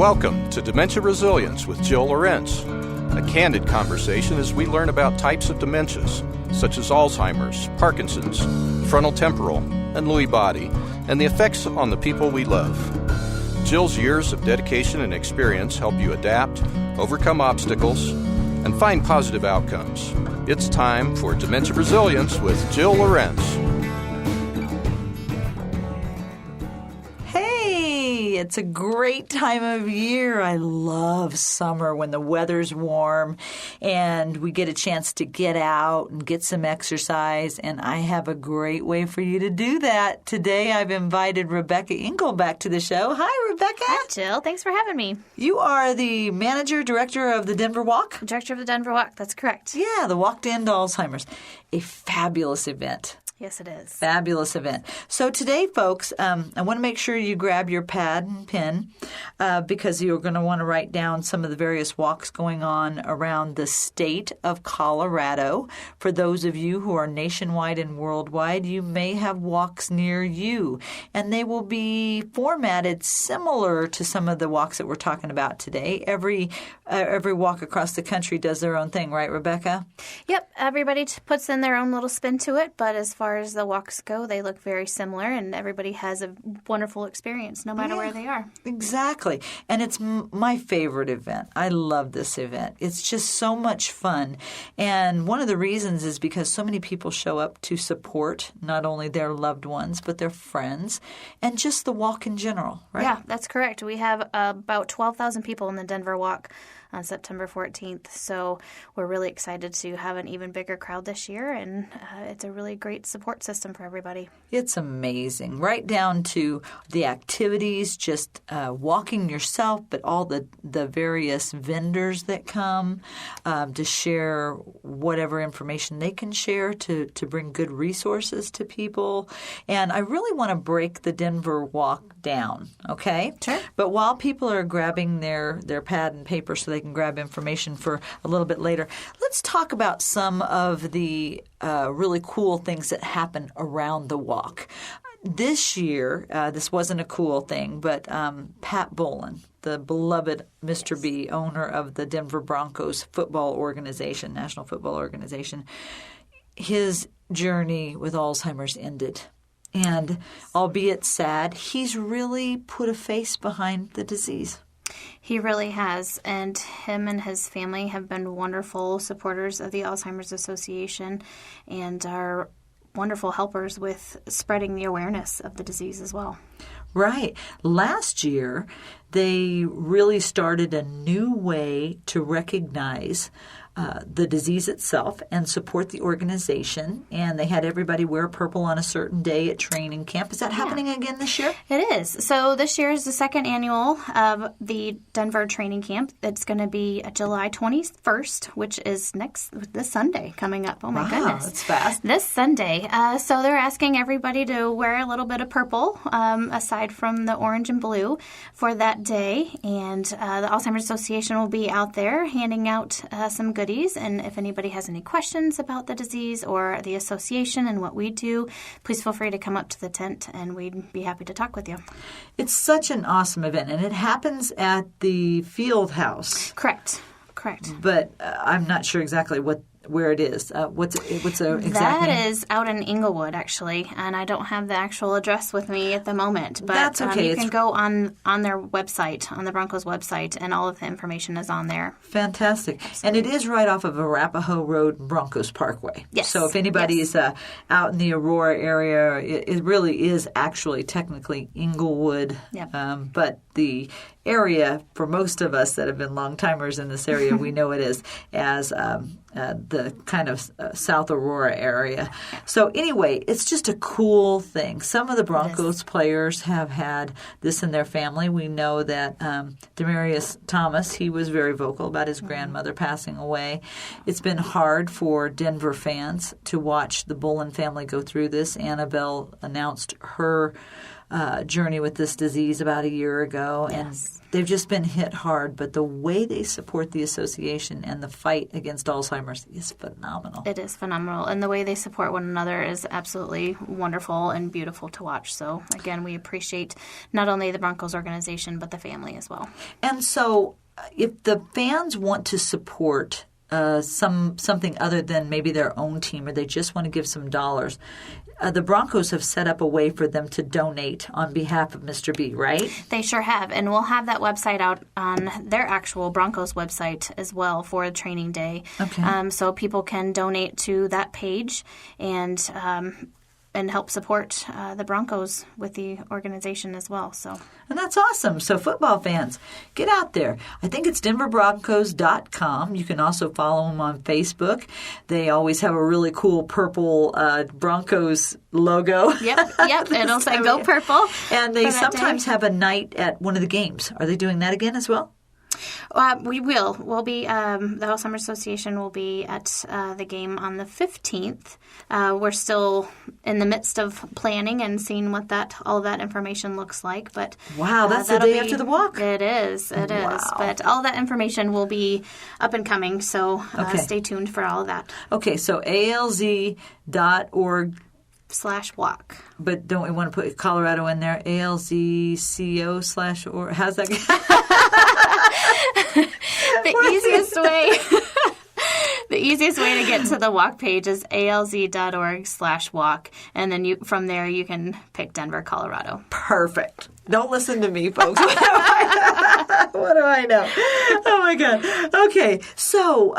Welcome to Dementia Resilience with Jill Lorenz, a candid conversation as we learn about types of dementias, such as Alzheimer's, Parkinson's, frontotemporal, and Lewy body, and the effects on the people we love. Jill's years of dedication and experience help you adapt, overcome obstacles, and find positive outcomes. It's time for Dementia Resilience with Jill Lorenz. It's a great time of year. I love summer when the weather's warm and we get a chance to get out and get some exercise. And I have a great way for you to do that. Today I've invited Rebecca Engel back to the show. Hi, Rebecca. Hi, Jill. Thanks for having me. You are the director of the Denver Walk? Director of the Denver Walk. That's correct. Yeah, the Walk to End Alzheimer's. A fabulous event. Yes, it is. Fabulous event. So today, folks, I want to make sure you grab your pad and pen because you're going to want to write down some of the various walks going on around the state of Colorado. For those of you who are nationwide and worldwide, you may have walks near you, and they will be formatted similar to some of the walks that we're talking about today. Every walk across the country does their own thing, right, Rebecca? Yep. Everybody puts in their own little spin to it, but as far as the walks go, they look very similar, and everybody has a wonderful experience no matter where they are. Exactly. And it's my favorite event. I love this event. It's just so much fun. And one of the reasons is because so many people show up to support not only their loved ones, but their friends and just the walk in general, right? Yeah, that's correct. We have about 12,000 people in the Denver Walk on September 14th. So we're really excited to have an even bigger crowd this year, and it's a really great support system for everybody. It's amazing. Right down to the activities, just walking yourself, but all the various vendors that come to share whatever information they can share to bring good resources to people. And I really want to break the Denver Walk down, okay? Sure. But while people are grabbing their pad and paper so they can grab information for a little bit later, let's talk about some of the really cool things that happen around the walk. This year, this wasn't a cool thing, but Pat Bowlen, the beloved Mr. B, owner of the Denver Broncos football organization, National Football Organization, his journey with Alzheimer's ended. And albeit sad, he's really put a face behind the disease. He really has, and him and his family have been wonderful supporters of the Alzheimer's Association and are wonderful helpers with spreading the awareness of the disease as well. Right. Last year, they really started a new way to recognize the disease itself and support the organization. And they had everybody wear purple on a certain day at training camp. Is that happening again this year? It is. So this year is the second annual of the Denver training camp. It's going to be July 21st, which is this Sunday coming up. Oh, my goodness. That's fast. This Sunday. So they're asking everybody to wear a little bit of purple, aside from the orange and blue, for that day. And the Alzheimer's Association will be out there handing out some goodies. And if anybody has any questions about the disease or the association and what we do, please feel free to come up to the tent and we'd be happy to talk with you. It's such an awesome event, and it happens at the field house. Correct. But I'm not sure exactly where it is. What's the exact name? That is out in Inglewood, actually, and I don't have the actual address with me at the moment. But that's okay. You can go on their website, on the Broncos website, and all of the information is on there. Fantastic. Absolutely. And it is right off of Arapahoe Road, Broncos Parkway. Yes. So if anybody's out in the Aurora area, it really is actually technically Inglewood. Yep. But the area, for most of us that have been long-timers in this area, we know it is as the kind of South Aurora area. So anyway, it's just a cool thing. Some of the Broncos players have had this in their family. We know that Demarius Thomas, he was very vocal about his grandmother passing away. It's been hard for Denver fans to watch the Bowlen family go through this. Annabelle announced her journey with this disease about a year ago. Yes. And they've just been hit hard, but the way they support the association and the fight against Alzheimer's is phenomenal. It is phenomenal. And the way they support one another is absolutely wonderful and beautiful to watch. So, again, we appreciate not only the Broncos organization, but the family as well. And so if the fans want to support something other than maybe their own team, or they just want to give some dollars, the Broncos have set up a way for them to donate on behalf of Mr. B, right? They sure have. And we'll have that website out on their actual Broncos website as well for training day. Okay. So people can donate to that page and help support the Broncos with the organization as well. And that's awesome. So football fans, get out there. I think it's DenverBroncos.com. You can also follow them on Facebook. They always have a really cool purple Broncos logo. Yep. It'll say Go Purple. And they sometimes have a night at one of the games. Are they doing that again as well? We will. We'll be the Alzheimer Association will be at the game on the 15th. We're still in the midst of planning and seeing what all of that information looks like. But wow, that's the day after the walk. It is. It is. But all that information will be up and coming. So stay tuned for all of that. Okay. So alz.org/walk. But don't we want to put Colorado in there? ALZCO/or how's that? The easiest way to get to the walk page is alz.org/walk, and then from there you can pick Denver, Colorado. Perfect. Don't listen to me, folks. What do I know? Oh, my God. Okay, so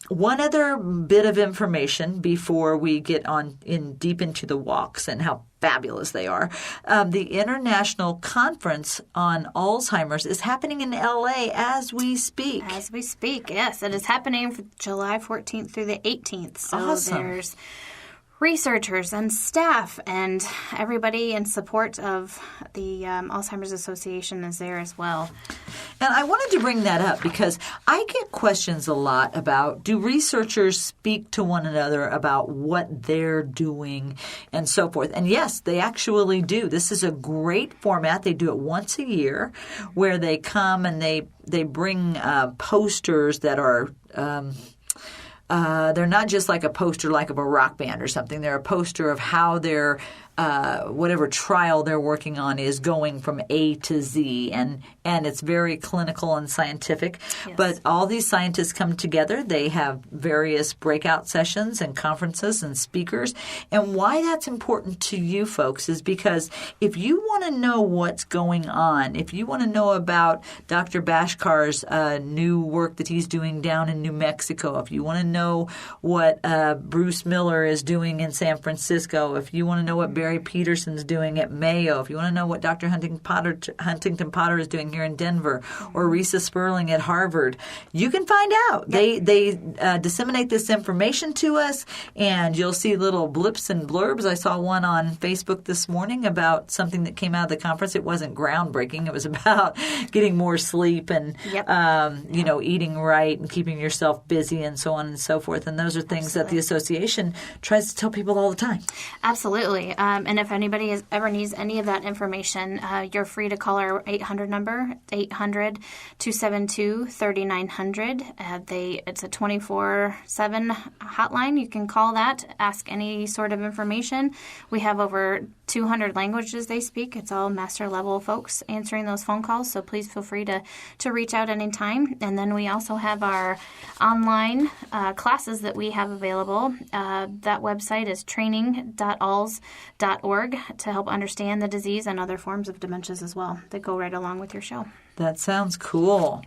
one other bit of information before we get deep into the walks and how fabulous they are. The International Conference on Alzheimer's is happening in L.A. as we speak. As we speak, yes. It is happening from July 14th through the 18th. So awesome. There's researchers and staff and everybody in support of the Alzheimer's Association is there as well. And I wanted to bring that up because I get questions a lot about, do researchers speak to one another about what they're doing and so forth? And yes, they actually do. This is a great format. They do it once a year where they come and they bring posters that are they're not just like a poster like of a rock band or something. They're a poster of how their whatever trial they're working on is going from A to Z, and it's very clinical and scientific. Yes. But all these scientists come together. They have various breakout sessions and conferences and speakers. And why that's important to you folks is because if you want to know what's going on, if you want to know about Dr. Bashkar's new work that he's doing down in New Mexico, if you want to know what Bruce Miller is doing in San Francisco, if you want to know what Barry Peterson's doing at Mayo, if you want to know what Dr. Huntington Potter is doing here in Denver, or Risa Sperling at Harvard, you can find out. Yep. They disseminate this information to us, and you'll see little blips and blurbs. I saw one on Facebook this morning about something that came out of the conference. It wasn't groundbreaking. It was about getting more sleep and eating right and keeping yourself busy and so on and so forth. And those are things that the association tries to tell people all the time. Absolutely. And if anybody ever needs any of that information, you're free to call our 800 number, 800-272-3900. It's a 24/7 hotline. You can call that, ask any sort of information. We have over 200 languages they speak. It's all master level folks answering those phone calls, so please feel free to reach out anytime. And then we also have our online classes that we have available. That website is training.alz.org to help understand the disease and other forms of dementias as well that go right along with your show. That sounds cool.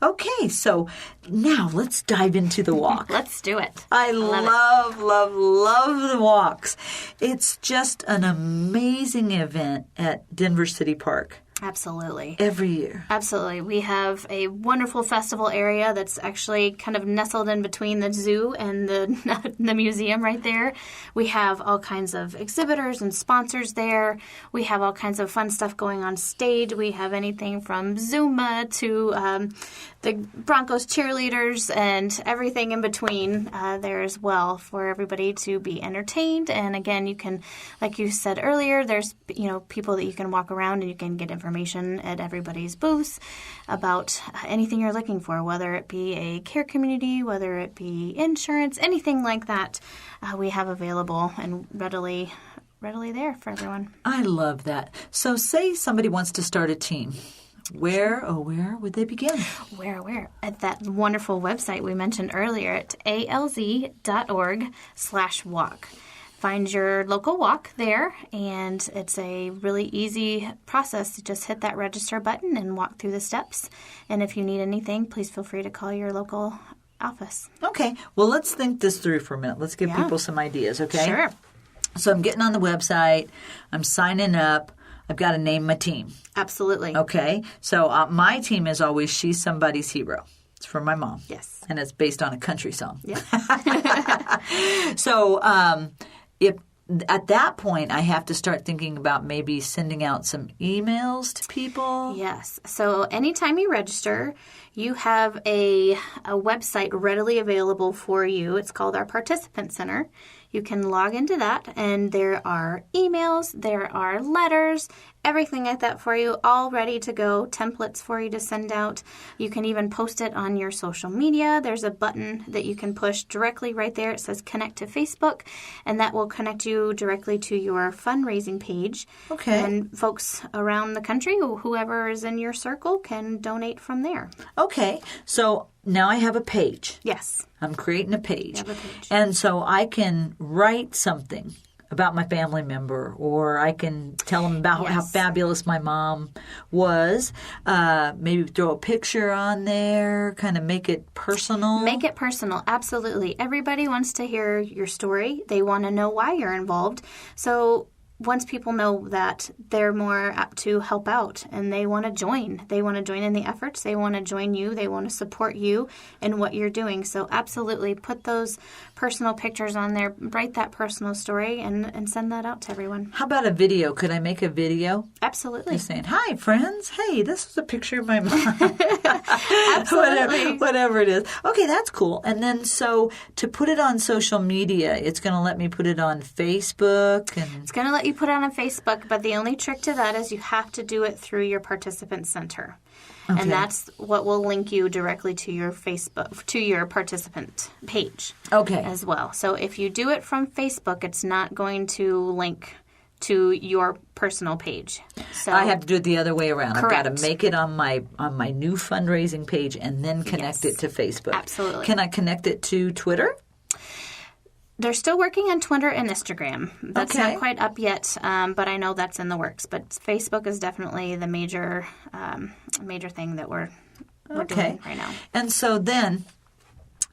Okay, so now let's dive into the walk. Let's do it. I love the walks. It's just an amazing event at Denver City Park. Absolutely. Every year. Absolutely. We have a wonderful festival area that's actually kind of nestled in between the zoo and the museum right there. We have all kinds of exhibitors and sponsors there. We have all kinds of fun stuff going on stage. We have anything from Zumba to the Broncos cheerleaders and everything in between there as well for everybody to be entertained. And again, you can, like you said earlier, there's people that you can walk around and you can get information at everybody's booths about anything you're looking for, whether it be a care community, whether it be insurance, anything like that we have available and readily there for everyone. I love that. So say somebody wants to start a team. Where would they begin? Where? At that wonderful website we mentioned earlier at alz.org/walk. Find your local walk there, and it's a really easy process to just hit that register button and walk through the steps. And if you need anything, please feel free to call your local office. Okay. Well, let's think this through for a minute. Let's give people some ideas, okay? Sure. So I'm getting on the website. I'm signing up. I've got to name my team. Absolutely. Okay. So my team is always She's Somebody's Hero. It's from my mom. Yes. And it's based on a country song. Yeah. So if at that point I have to start thinking about maybe sending out some emails to people. Yes. So anytime you register, you have a website readily available for you. It's called our Participant Center. You can log into that, and there are emails, there are letters, everything like that for you, all ready to go, templates for you to send out. You can even post it on your social media. There's a button that you can push directly right there. It says Connect to Facebook, and that will connect you directly to your fundraising page. Okay. And folks around the country, whoever is in your circle, can donate from there. Okay. So now I have a page. Yes. I'm creating a page. You have a page. And so I can write something about my family member, or I can tell them about how fabulous my mom was. Maybe throw a picture on there, kind of make it personal. Make it personal, absolutely. Everybody wants to hear your story. They want to know why you're involved. So once people know that, they're more apt to help out, and they want to join. They want to join in the efforts. They want to join you. They want to support you in what you're doing. So absolutely put those personal pictures on there. Write that personal story and send that out to everyone. How about a video? Could I make a video? Absolutely. Just saying, hi, friends. Hey, this is a picture of my mom. Absolutely. whatever it is. Okay, that's cool. And then so to put it on social media, it's going to let me put it on Facebook. It's going to let you put it on Facebook, but the only trick to that is you have to do it through your Participant Center. Okay. And that's what will link you directly to your Facebook, to your participant page. Okay. As well. So if you do it from Facebook, it's not going to link to your personal page. So I have to do it the other way around. Correct. I've got to make it on my new fundraising page and then connect it to Facebook. Absolutely. Can I connect it to Twitter? They're still working on Twitter and Instagram. That's Okay. not quite up yet, but I know that's in the works. But Facebook is definitely the major thing that we're doing right now. And so then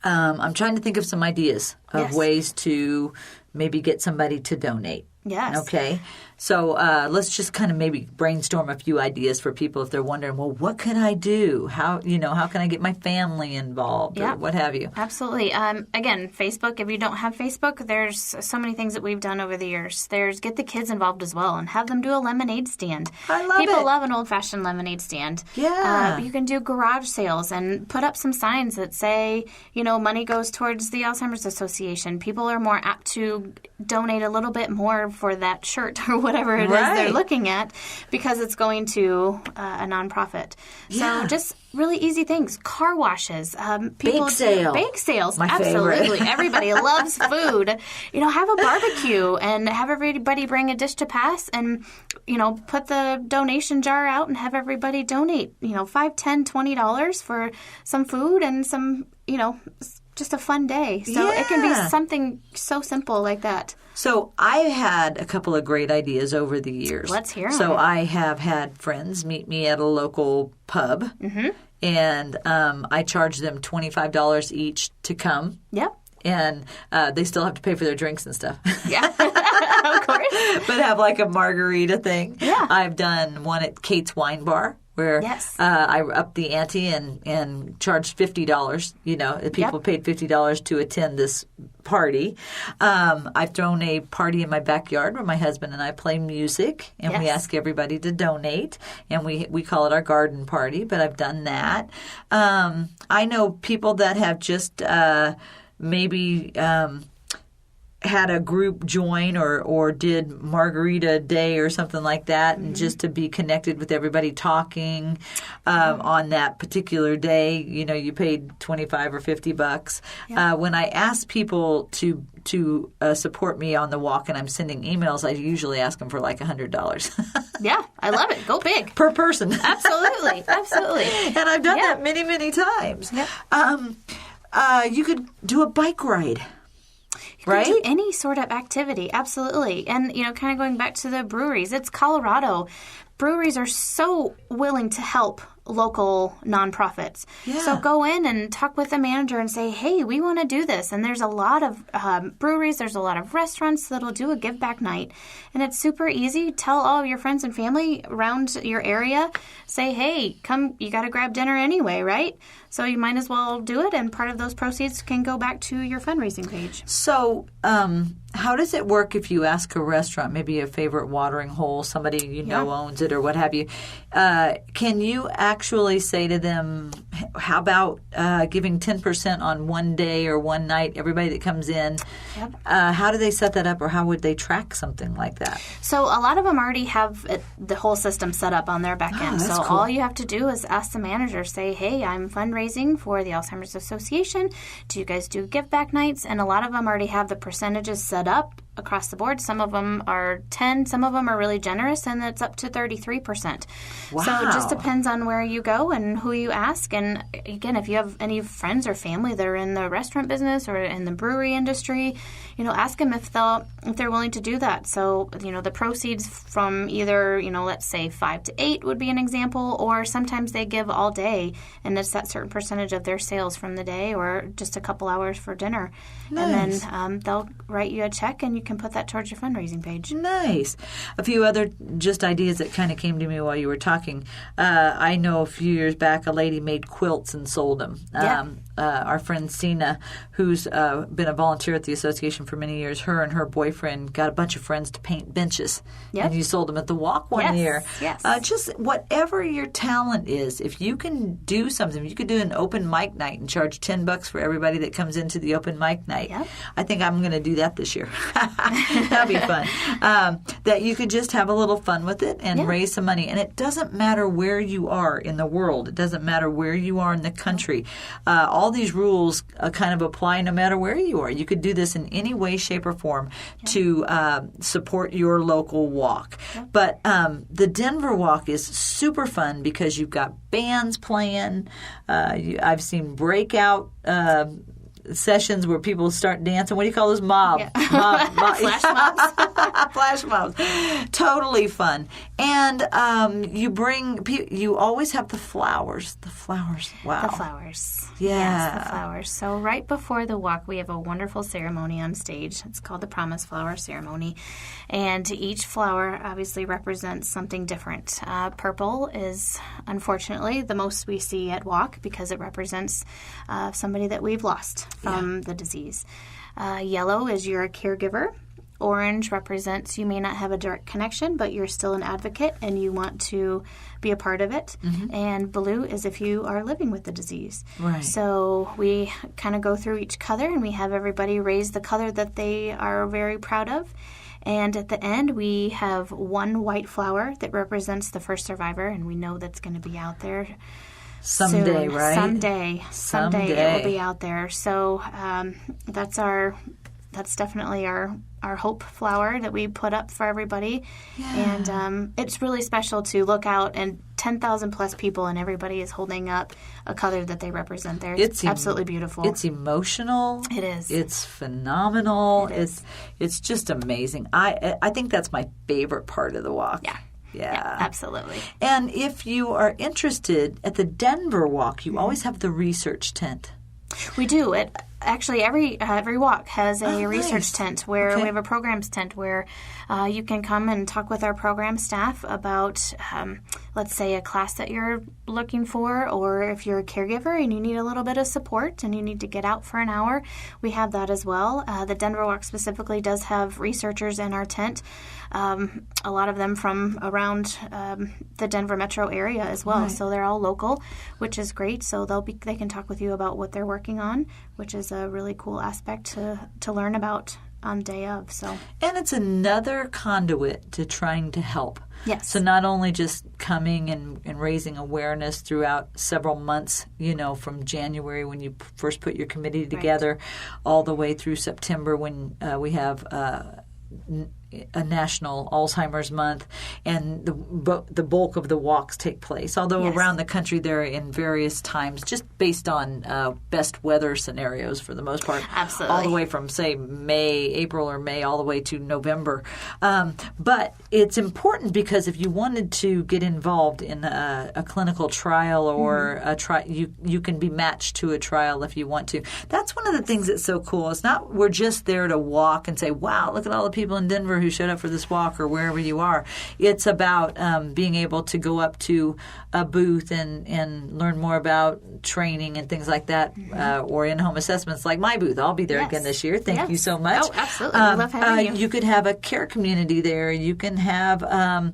I'm trying to think of some ideas of ways to maybe get somebody to donate. Yes. Okay. So let's just kind of maybe brainstorm a few ideas for people if they're wondering, well, what can I do? How can I get my family involved or what have you? Absolutely. Again, Facebook, if you don't have Facebook, there's so many things that we've done over the years. There's get the kids involved as well and have them do a lemonade stand. I love People it. love an old-fashioned lemonade stand. Yeah. You can do garage sales and put up some signs that say, money goes towards the Alzheimer's Association. People are more apt to donate a little bit more for that shirt or whatever it is they're looking at because it's going to a nonprofit. Yeah. So just really easy things. Car washes. Bake sales. My Absolutely. favorite. Everybody loves food. Have a barbecue and have everybody bring a dish to pass and, put the donation jar out and have everybody donate, $5, $10, $20 for some food and some, just a fun day. So it can be something so simple like that. So I've had a couple of great ideas over the years. Let's hear them. So I have had friends meet me at a local pub, and I charge them $25 each to come. Yep. And they still have to pay for their drinks and stuff. Yeah, of course. But would have like a margarita thing. Yeah. I've done one at Kate's Wine Bar, where I upped the ante and charged $50. People paid $50 to attend this party. I've thrown a party in my backyard where my husband and I play music, and we ask everybody to donate, and we call it our garden party, but I've done that. I know people that have just maybe had a group join or did margarita day or something like that, and just to be connected with everybody talking on that particular day. You paid $25 or $50. When I ask people to support me on the walk and I'm sending emails, I usually ask them for like $100. Yeah, I love it. Go big. Per person. Absolutely. And I've done that many, many times. Yeah. You could do a bike ride. You can do any sort of activity, absolutely. And, kind of going back to the breweries, it's Colorado. Breweries are so willing to help local nonprofits. Yeah. So go in and talk with the manager and say, hey, we want to do this. And there's a lot of breweries, there's a lot of restaurants that'll do a give back night. And it's super easy. Tell all of your friends and family around your area, say, hey, come, you got to grab dinner anyway, right? So you might as well do it, and part of those proceeds can go back to your fundraising page. So how does it work if you ask a restaurant, maybe a favorite watering hole, somebody owns it or what have you, can you actually say to them, how about giving 10% on one day or one night, everybody that comes in? Yep. How do they set that up, or how would they track something like that? So a lot of them already have the whole system set up on their back end. So cool. All you have to do is ask the manager, say, hey, I'm fundraising for the Alzheimer's Association. Do you guys do give back nights? And a lot of them already have the percentages set up across the board. Some of them are 10, some of them are really generous, and it's up to 33%. Wow. So it just depends on where you go and who you ask. And again, if you have any friends or family that are in the restaurant business or in the brewery industry, ask them if they're willing to do that. So, the proceeds from either, let's say 5 to 8 would be an example, or sometimes they give all day and it's that certain percentage of their sales from the day, or just a couple hours for dinner. Nice. And then they'll write you a check and you can put that towards your fundraising page. Nice. A few other just ideas that kind of came to me while you were talking. I know a few years back a lady made quilts and sold them. Our friend Sina, who's been a volunteer at the association for many years, her and her boyfriend got a bunch of friends to paint benches. Yep. And you sold them at the walk one year. Yes. Just whatever your talent is, if you can do something, you could do an open mic night and charge $10 for everybody that comes into the open mic night. Yep. I think I'm going to do that this year. That'd be fun. That you could just have a little fun with it and raise some money. And it doesn't matter where you are in the world. It doesn't matter where you are in the country. All these rules kind of apply no matter where you are. You could do this in any way, shape, or form to support your local walk. Yep. But the Denver walk is super fun because you've got bands playing. I've seen breakout sessions where people start dancing. What do you call those? Mob. Flash mobs. Flash mobs. Totally fun. And you always have the flowers. The flowers. Wow. The flowers. Yeah. Yes, the flowers. So right before the walk, we have a wonderful ceremony on stage. It's called the Promise Flower Ceremony. And each flower obviously represents something different. Purple is, unfortunately, the most we see at walk because it represents somebody that we've lost from the disease. Yellow is you're a caregiver. Orange represents you may not have a direct connection, but you're still an advocate and you want to be a part of it. Mm-hmm. And blue is if you are living with the disease. Right. So we kind of go through each color and we have everybody raise the color that they are very proud of. And at the end, we have one white flower that represents the first survivor, and we know that's going to be out there someday, soon. right? Someday it will be out there. So that's definitely our hope flower that we put up for everybody. Yeah. And it's really special to look out and 10,000 plus people and everybody is holding up a color that they represent there. It's absolutely beautiful. It's emotional. It is. It's phenomenal. It is. It's just amazing. I think that's my favorite part of the walk. Yeah, absolutely. And if you are interested, at the Denver walk, you always have the research tent. We do. Actually, every walk has a research nice. tent where Okay. we have a programs tent where you can come and talk with our program staff about, let's say, a class that you're looking for, or if you're a caregiver and you need a little bit of support and you need to get out for an hour, we have that as well. The Denver Walk specifically does have researchers in our tent, a lot of them from around the Denver metro area as well. Right. So they're all local, which is great. So they can talk with you about what they're working on, which is a really cool aspect to learn about on day of. So And it's another conduit to trying to help. yes. So not only just coming and raising awareness throughout several months, from January when you first put your committee together, all the way through September when we have a National Alzheimer's Month, and the bulk of the walks take place. Although Yes. around the country they're in various times, just based on best weather scenarios for the most part. Absolutely. All the way from, say, April or May, all the way to November. But it's important because if you wanted to get involved in a clinical trial or a trial, you can be matched to a trial if you want to. That's one of the things that's so cool. It's not we're just there to walk and say, wow, look at all the people in Denver who showed up for this walk or wherever you are. It's about being able to go up to a booth and learn more about training and things like that, or in-home assessments like my booth. I'll be there Yes. again this year. Thank Yes. you so much. Oh, absolutely. We love having you. You could have a care community there. You can have, a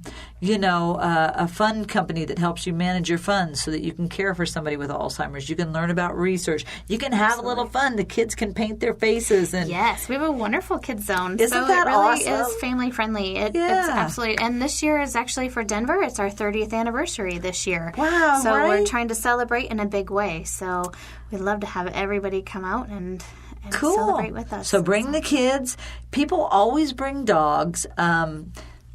fund company that helps you manage your funds so that you can care for somebody with Alzheimer's. You can learn about research. You can have a little fun. The kids can paint their faces. And Yes, we have a wonderful kids zone. Isn't so that it really awesome? is family friendly. It's Yeah. absolutely, and this year is actually for Denver. It's our 30th anniversary this year. Wow, So we're right? trying to celebrate in a big way. So we'd love to have everybody come out and Cool. celebrate with us. So bring the kids. People always bring dogs.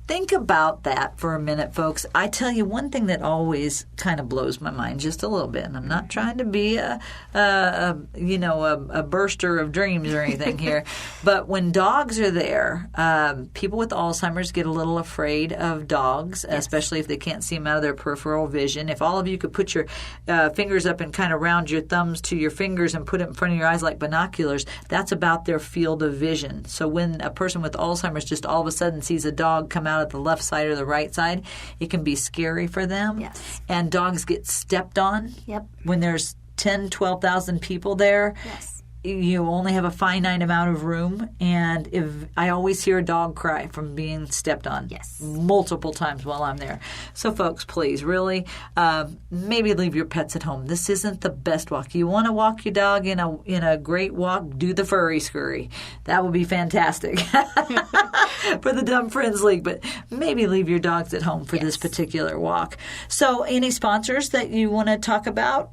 Think about that for a minute, folks. I tell you one thing that always kind of blows my mind just a little bit, and I'm not trying to be a burster of dreams or anything here, but when dogs are there, people with Alzheimer's get a little afraid of dogs, especially if they can't see them out of their peripheral vision. If all of you could put your fingers up and kind of round your thumbs to your fingers and put it in front of your eyes like binoculars, that's about their field of vision. So when a person with Alzheimer's just all of a sudden sees a dog come out at the left side or the right side, it can be scary for them. Yes. And dogs get stepped on. Yep. When there's 10, 12,000 people there. Yes. You only have a finite amount of room, and if I always hear a dog cry from being stepped on Yes. multiple times while I'm there. So, folks, please, really, maybe leave your pets at home. This isn't the best walk. You want to walk your dog in a great walk, do the furry scurry. That would be fantastic for the Dumb Friends League, but maybe leave your dogs at home for this particular walk. So, any sponsors that you want to talk about?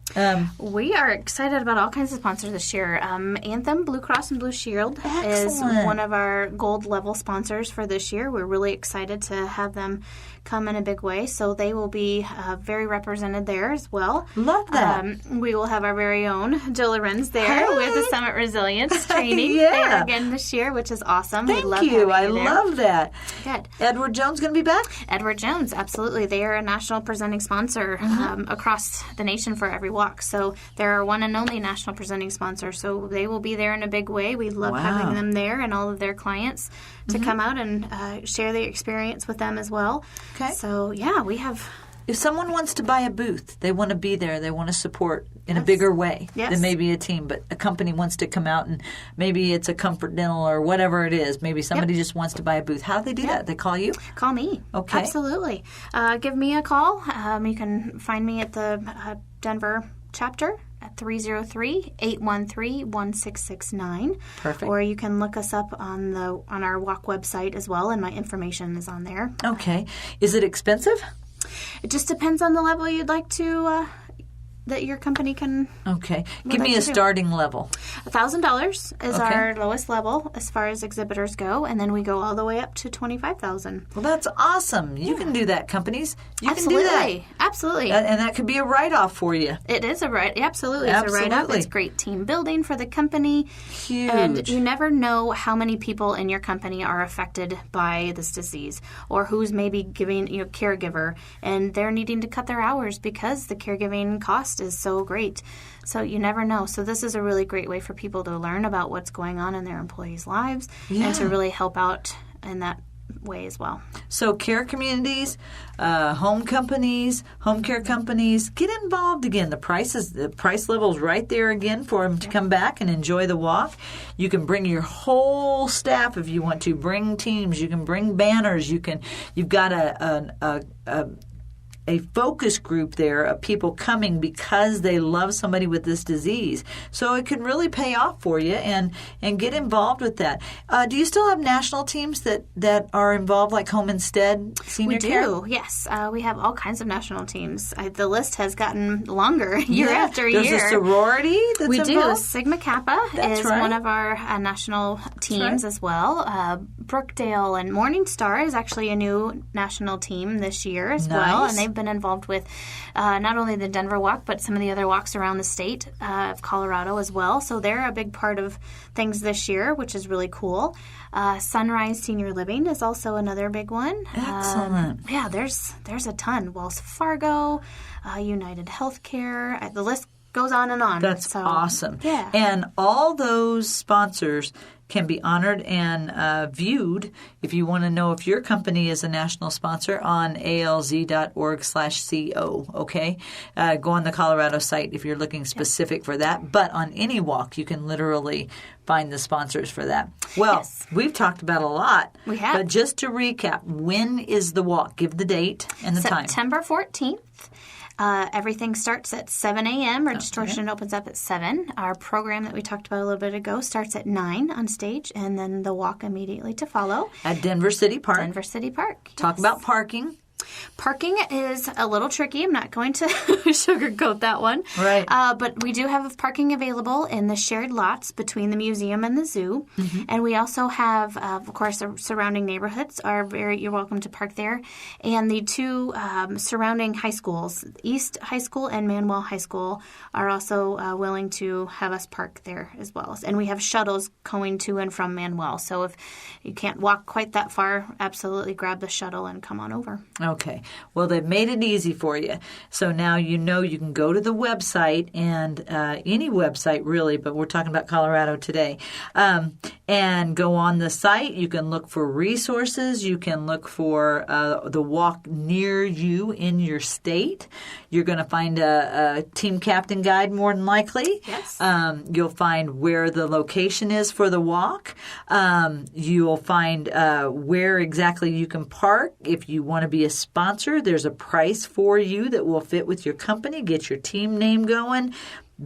We are excited about all kinds of sponsors this year. Anthem, Blue Cross and Blue Shield is Excellent. one of our gold level sponsors for this year. We're really excited to have them come in a big way. So they will be very represented there as well. Love that. We will have our very own Jill Lorenz there with the Summit Resilience training Yeah. there again this year, which is awesome. Thank we love you. I having there. love that. Good. Edward Jones going to be back? Edward Jones, absolutely. They are a national presenting sponsor across the nation for every walk. So they're our one and only national presenting sponsor. So they will be there in a big way. We love Wow. having them there and all of their clients to come out and share their experience with them as well. Okay. So, yeah, we have... If someone wants to buy a booth, they want to be there, they want to support in a bigger way Yes. than maybe a team, but a company wants to come out and maybe it's a Comfort Dental or whatever it is. Maybe somebody just wants to buy a booth. How do they do that? They call you? Call me. Okay. Absolutely. Give me a call. You can find me at the Denver chapter at 303-813-1669. Perfect. Or you can look us up on our walk website as well, and my information is on there. Okay. Is it expensive? It just depends on the level you'd like to that your company can. Okay. Give me like a to do. starting level. $1,000 is Okay. our lowest level as far as exhibitors go, and then we go all the way up to $25,000. Well, that's awesome. You can do that, companies. You can do that. Absolutely. Absolutely. And that could be a write-off for you. It is absolutely. It's a write-off. It's great team building for the company. Huge. And you never know how many people in your company are affected by this disease, or who's maybe giving caregiver, and they're needing to cut their hours because the caregiving cost is so great. So you never know. So this is a really great way for people to learn about what's going on in their employees' lives and to really help out in that way as well. So care communities, home care companies, get involved again. The price level is right there again for them to come back and enjoy the walk. You can bring your whole staff if you want to. Bring teams. You can bring banners. You've got a focus group there of people coming because they love somebody with this disease. So it can really pay off for you and get involved with that. Do you still have national teams that are involved, like Home Instead Senior Care? We do, yes. We have all kinds of national teams. The list has gotten longer year after year. There's a sorority that's we involved? do. Sigma Kappa is one of our national teams as well. Brookdale and Morningstar is actually a new national team this year as well, and they've been involved with not only the Denver Walk, but some of the other walks around the state of Colorado as well. So they're a big part of things this year, which is really cool. Sunrise Senior Living is also another big one. Excellent. There's a ton. Wells Fargo, United Healthcare, the list goes on and on. That's awesome. Yeah. And all those sponsors can be honored and viewed if you want to know if your company is a national sponsor on alz.org/co, okay? Go on the Colorado site if you're looking specific for that. But on any walk, you can literally find the sponsors for that. Well, we've talked about a lot. We have. But just to recap, when is the walk? Give the date and the time. September 14th. Everything starts at 7 a.m. Registration opens up at 7. Our program that we talked about a little bit ago starts at 9 on stage, and then the walk immediately to follow. At Denver City Park. Denver City Park. Talk about parking. Parking is a little tricky. I'm not going to sugarcoat that one. Right. But we do have parking available in the shared lots between the museum and the zoo. Mm-hmm. And we also have, of course, the surrounding neighborhoods you're welcome to park there. And the two surrounding high schools, East High School and Manuel High School, are also willing to have us park there as well. And we have shuttles going to and from Manuel. So if you can't walk quite that far, absolutely grab the shuttle and come on over. Okay. Well, they've made it easy for you. So now you know you can go to the website, and any website really, but we're talking about Colorado today, and go on the site. You can look for resources. You can look for the walk near you in your state. You're going to find a team captain guide more than likely. Yes. You'll find where the location is for the walk. You'll find where exactly you can park. If you want to be a sponsor, there's a price for you that will fit with your company. Get your team name going.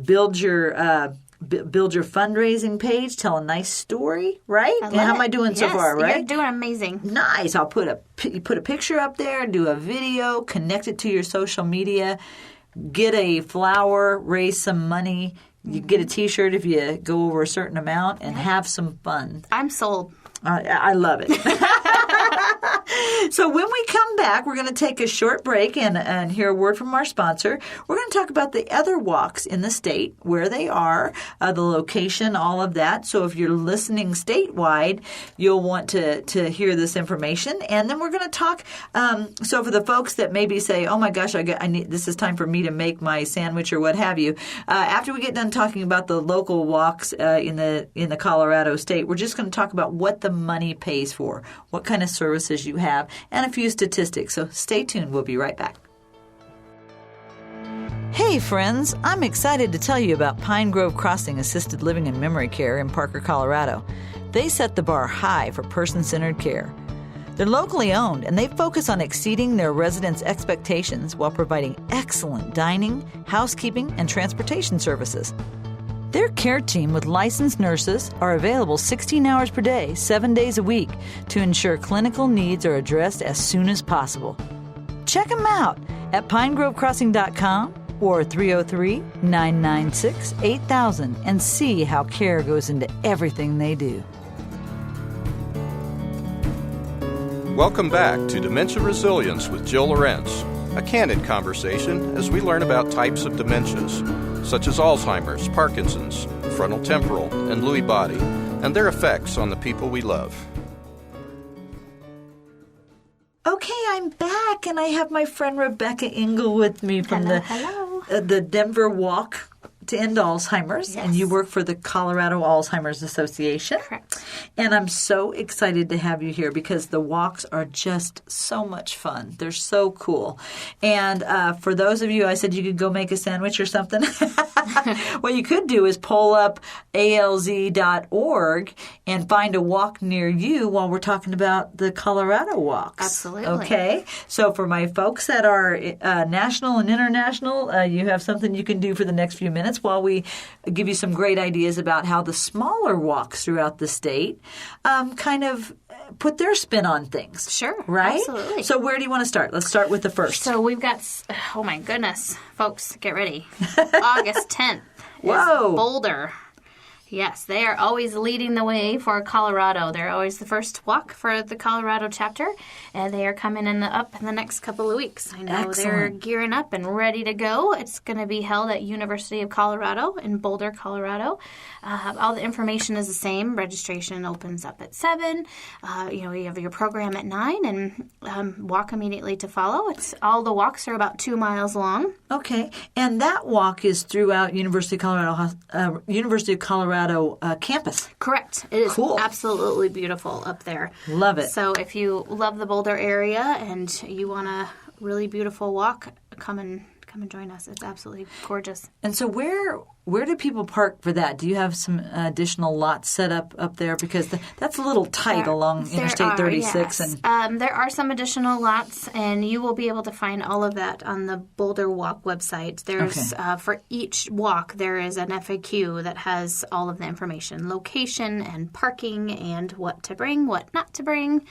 Build your fundraising page. Tell a nice story, right? How am I doing so far, right? You're doing amazing. Nice. I'll put a picture up there, do a video, connect it to your social media, get a flower, raise some money. You get a T-shirt if you go over a certain amount, and have some fun. I'm sold. I love it. So when we come back, we're going to take a short break and hear a word from our sponsor. We're going to talk about the other walks in the state, where they are, the location, all of that. So if you're listening statewide, you'll want to hear this information. And then we're going to talk. So for the folks that maybe say, "Oh my gosh, this is time for me to make my sandwich," or what have you. After we get done talking about the local walks in the Colorado state, we're just going to talk about what the money pays for, what kind of services you have, and a few statistics. So stay tuned. We'll be right back. Hey friends, I'm excited to tell you about Pine Grove Crossing Assisted Living and Memory Care in Parker, Colorado. They set the bar high for person-centered care. They're locally owned, and they focus on exceeding their residents' expectations while providing excellent dining, housekeeping, and transportation services. Their care team with licensed nurses are available 16 hours per day, 7 days a week, to ensure clinical needs are addressed as soon as possible. Check them out at pinegrovecrossing.com or 303-996-8000 and see how care goes into everything they do. Welcome back to Dementia Resilience with Jill Lawrence. a candid conversation as we learn about types of dementias, such as Alzheimer's, Parkinson's, frontal temporal, and Lewy body, and their effects on the people we love. Okay, I'm back, and I have my friend Rebecca Engel with me from the Denver Walk to End Alzheimer's, and you work for the Colorado Alzheimer's Association. Correct. And I'm so excited to have you here because the walks are just so much fun. They're so cool. And for those of you, I said you could go make a sandwich or something. What you could do is pull up alz.org and find a walk near you while we're talking about the Colorado walks. Absolutely. Okay? So for my folks that are national and international, you have something you can do for the next few minutes while we give you some great ideas about how the smaller walks throughout the state kind of put their spin on things. Sure. Right? Absolutely. So where do you want to start? Let's start with the first. So we've got, oh my goodness, folks, get ready. August 10th Whoa. is Boulder. Yes, they are always leading the way for Colorado. They're always the first walk for the Colorado chapter, and they are coming up in the next couple of weeks. I know Excellent. They're gearing up and ready to go. It's going to be held at University of Colorado in Boulder, Colorado. All the information is the same. Registration opens up at 7. You have your program at 9, and walk immediately to follow. All the walks are about 2 miles long. Okay. And that walk is throughout University of Colorado campus. Correct. It is Cool. absolutely beautiful up there. Love it. So if you love the Boulder area and you want a really beautiful walk, come and join us. It's absolutely gorgeous. And so where do people park for that? Do you have some additional lots set up there? Because that's a little tight along Interstate 36. Yes. And there are some additional lots, and you will be able to find all of that on the Boulder Walk website. There's for each walk, there is an FAQ that has all of the information, location and parking and what to bring, what not to bring.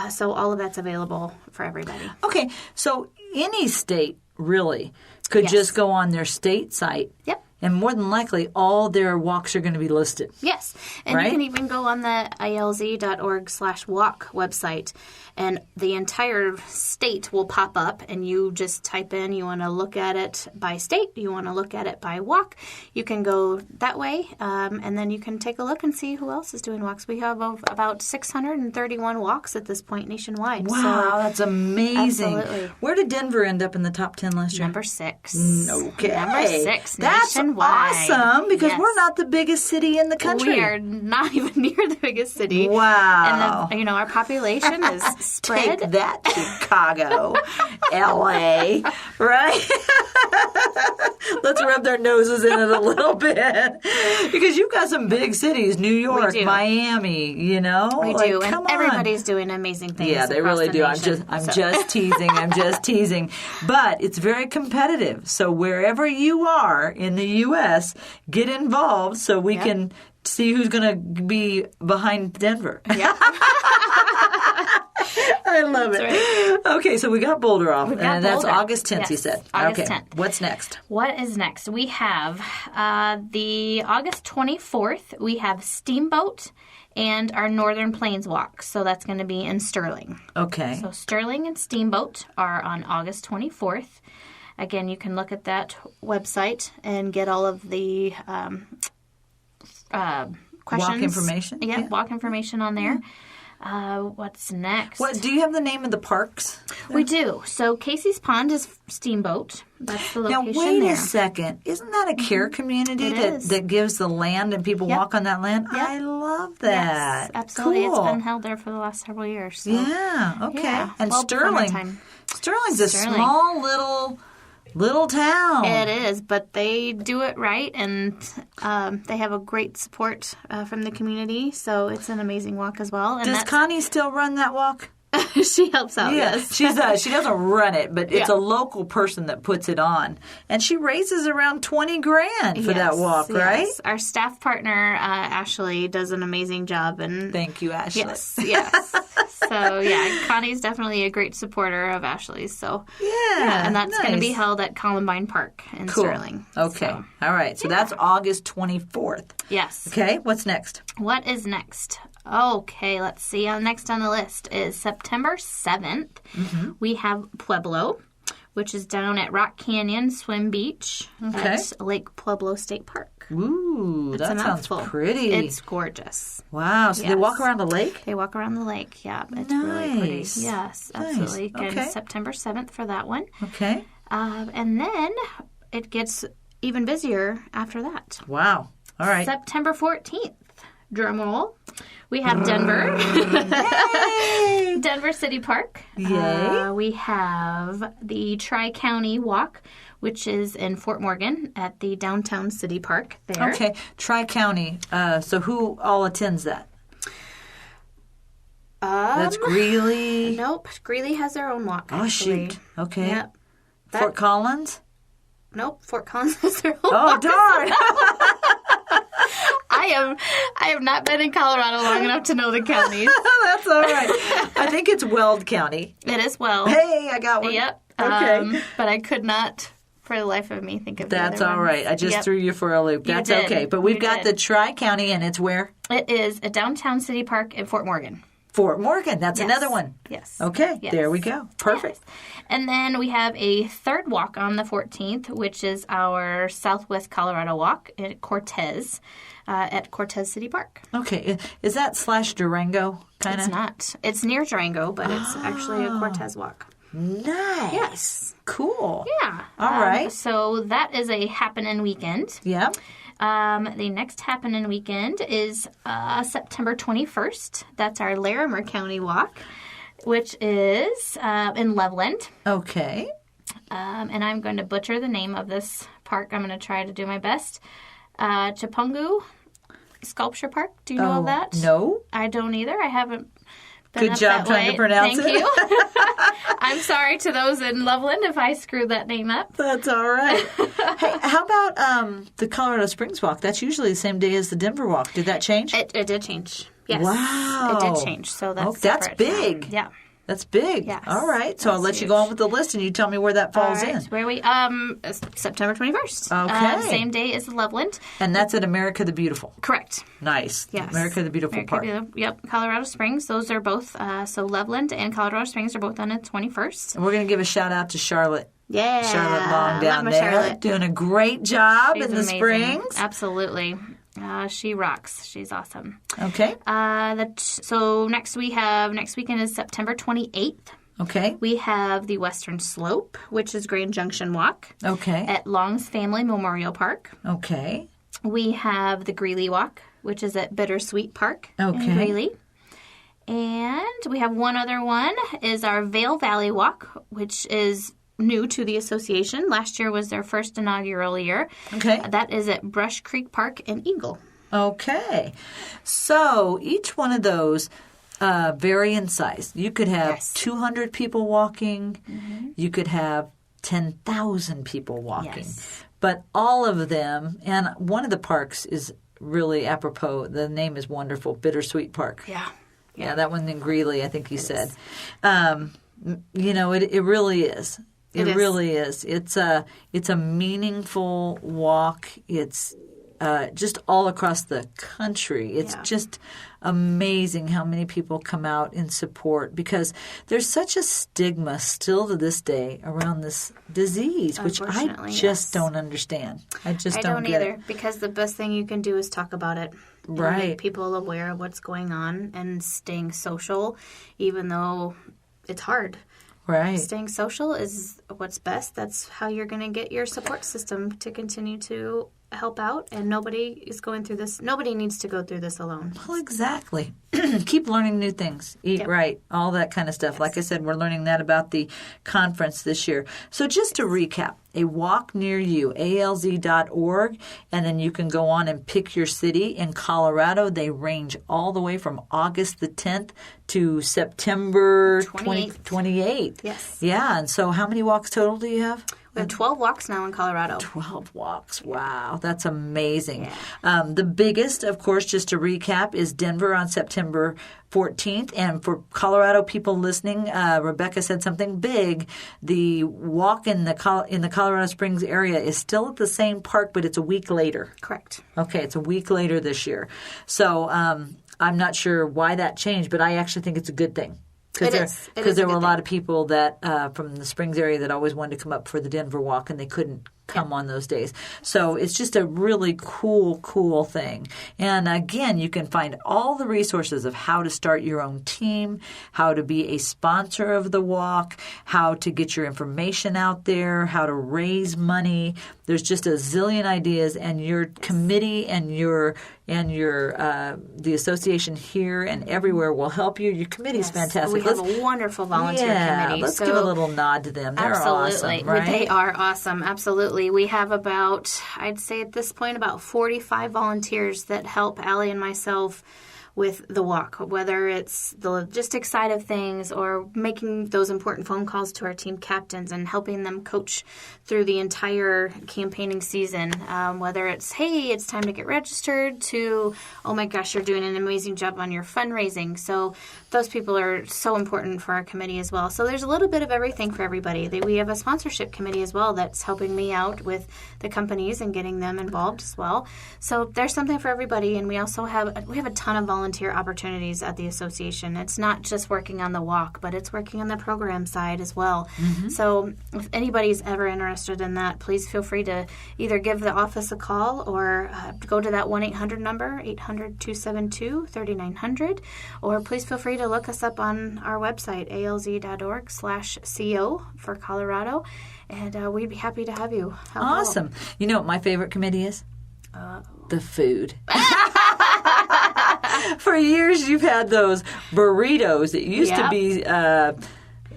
So all of that's available for everybody. Okay. So any state really could just go on their state site. Yep. And more than likely, all their walks are going to be listed. Yes. And right? You can even go on the ilz.org/walk website, and the entire state will pop up, and you just type in, you want to look at it by state, you want to look at it by walk. You can go that way, and then you can take a look and see who else is doing walks. We have about 631 walks at this point nationwide. Wow, that's amazing. Absolutely. Where did Denver end up in the top 10 last year? Number 6. Okay. Number 6 That's nationwide. awesome because Yes. we're not the biggest city in the country. We are not even near the biggest city. Wow. And our population is spread. Take that, Chicago, L.A., right? Let's rub their noses in it a little bit because you've got some big cities, New York, Miami, We do, come and on. everybody's doing amazing things. Yeah, they across really the do. nation, I'm just teasing. I'm just teasing. But it's very competitive. So wherever you are in the U.S., get involved so we can see who's going to be behind Denver. Yeah. I love it. Right. Okay, so we got Boulder off, and that's Boulder. August 10th, Yes, you said. August okay. 10th. What's next? What is next? We have the August 24th, we have Steamboat and our Northern Plains Walk. So that's going to be in Sterling. Okay. So Sterling and Steamboat are on August 24th. Again, you can look at that website and get all of the questions. Walk information? Yeah, walk information on there. What's next? What do you have the name of the parks? We do. So Casey's Pond is Steamboat. That's the Now, location wait there. a second. Isn't that a care community It is. that gives the land and people walk on that land? Yep. I love that. Yes, absolutely. Cool. It's been held there for the last several years. So. Yeah, okay. Yeah, And well before my Sterling. time. Sterling's a Sterling. small little town. It is, but they do it right, and they have a great support from the community, so it's an amazing walk as well. And Does Connie still run that walk? she helps out, yes. She doesn't run it, but it's a local person that puts it on. And she raises around $20,000 for that walk, right? Yes. Our staff partner, Ashley, does an amazing job. And Thank you, Ashley. Yes. So, Connie's definitely a great supporter of Ashley's. So, and that's going to be held at Columbine Park in Sterling. Okay. So, all right. So that's August 24th. yes. Okay. What's next? What is next? Okay, let's see. Next on the list is September 7th. We have Pueblo. which is down at Rock Canyon Swim Beach at Lake Pueblo State Park. Ooh, that sounds pretty. It's gorgeous. Wow. So they walk around the lake? They walk around the lake, yeah. It's nice. really pretty. Yes, absolutely. Nice. Again, September 7th for that one. Okay. And then it gets even busier after that. Wow. All right. September 14th, drum roll, we have Denver. Denver City Park. Yay. We have the Tri-County Walk, which is in Fort Morgan at the Downtown City Park there. Okay. Tri-County. So who all attends that? That's Greeley. Nope. Greeley has their own walk, Oh, actually. shoot. Okay. Yep. Fort Collins? Nope. Fort Collins has their own Oh, walk. darn. I have not been in Colorado long enough to know the counties. That's all right. I think it's Weld County. It is Weld. Hey, I got one. Yep. Okay. But I could not, for the life of me, think of That's the other all ones. right. I just threw you for a loop. That's did. okay. But we've You got did. the Tri-County, and it's where? It is a Downtown City Park in Fort Morgan. Fort Morgan. That's Yes. another one. Yes. Okay. Yes. There we go. Perfect. Yes. And then we have a third walk on the 14th, which is our Southwest Colorado Walk at Cortez City Park. Okay. Is that / Durango kind It's of? not. It's near Durango, but it's actually a Cortez walk. Nice. Yes. Cool. Yeah. All right. So that is a happening weekend. Yeah. The next happening weekend is September 21st. That's our Larimer County Walk, which is in Loveland. Okay. And I'm going to butcher the name of this park. I'm going to try to do my best. Chipungu Sculpture Park. Do you know of that? No. I don't either. I haven't been Good up job that trying way. to pronounce Thank it. you. I'm sorry to those in Loveland if I screwed that name up. That's all right. Hey, how about the Colorado Springs Walk? That's usually the same day as the Denver Walk. Did that change? It did change. Yes. Wow. It did change. So that's that's separate. big. Yeah. That's big. Yes. All right. So I'll let That's you go on huge. with the list, and you tell me where that falls All right. in. Where we September 21st. Okay. Same day as Loveland. And that's at America the Beautiful. Correct. Nice. Yes. America the Beautiful Park. Yep. Colorado Springs. Those are both. So Loveland and Colorado Springs are both on the 21st. And we're going to give a shout out to Charlotte. Yeah. Charlotte Long down Love my there. Charlotte. Doing a great job She's in the amazing. Springs. Absolutely. She rocks. She's awesome. Okay. So next weekend is September 28th. Okay. We have the Western Slope, which is Grand Junction Walk Okay. at Long's Family Memorial Park. Okay. We have the Greeley Walk, which is at Bittersweet Park Okay. in Greeley. And we have one other one, is our Vail Valley Walk, which is new to the association. Last year was their first inaugural year. Okay. That is at Brush Creek Park in Eagle. Okay. So each one of those vary in size. You could have Yes. 200 people walking. You could have 10,000 people walking. Yes. But all of them, and one of the parks is really apropos. The name is wonderful, Bittersweet Park. Yeah. Yeah, that one in Greeley, I think you said. It really is. It is. really is. It's a meaningful walk. It's just all across the country. It's just amazing how many people come out in support, because there's such a stigma still to this day around this disease, which I Unfortunately, just yes. don't understand. I just I don't don't get either, it. because the best thing you can do is talk about it. And Right. make people aware of what's going on and staying social, even though it's hard. Right. Staying social is what's best. That's how you're going to get your support system to continue to help out. And nobody is going through this. Nobody needs to go through this alone. Well, exactly. Keep learning new things. Eat right. All that kind of stuff. Like I said, we're learning that about the conference this year. So just to recap, a walk near you, alz.org, and then you can go on and pick your city. In Colorado, they range all the way from August the 10th to September 28th. Yes. Yeah, and so how many walks total do you have? We have 12 walks now in Colorado. 12 walks. Wow, that's amazing. The biggest, of course, just to recap, is Denver on September 14th. And for Colorado people listening, Rebecca said something big. The walk in the Colorado Springs area is still at the same park, but it's a week later. Correct. Okay, it's a week later this year. So I'm not sure why that changed, but I actually think it's a good thing. Because there were a lot of people that from the Springs area that always wanted to come up for the Denver Walk, and they couldn't come on those days. So it's just a really cool thing. And again, you can find all the resources of how to start your own team, how to be a sponsor of the walk, how to get your information out there, how to raise money. There's just a zillion ideas, and your committee and the association here and everywhere will help you. Your committee's fantastic. We have a wonderful volunteer committee. Let's give a little nod to them. They're absolutely awesome, right? They are awesome. Absolutely. We have about, I'd say at this point, about 45 volunteers that help Allie and myself with the walk, whether it's the logistics side of things or making those important phone calls to our team captains and helping them coach through the entire campaigning season, whether it's, hey, it's time to get registered, to, oh my gosh, you're doing an amazing job on your fundraising. So those people are so important for our committee as well. So there's a little bit of everything for everybody. We have a sponsorship committee as well that's helping me out with the companies and getting them involved as well. So there's something for everybody, and we have a ton of volunteer opportunities at the association. It's not just working on the walk, but it's working on the program side as well. Mm-hmm. So if anybody's ever interested in that, please feel free to either give the office a call or go to that 1-800 number, 800-272-3900, or please feel free to look us up on our website, alz.org/CO for Colorado, and we'd be happy to have you. Awesome. You know what my favorite committee is? The food. For years, you've had those burritos. It used to be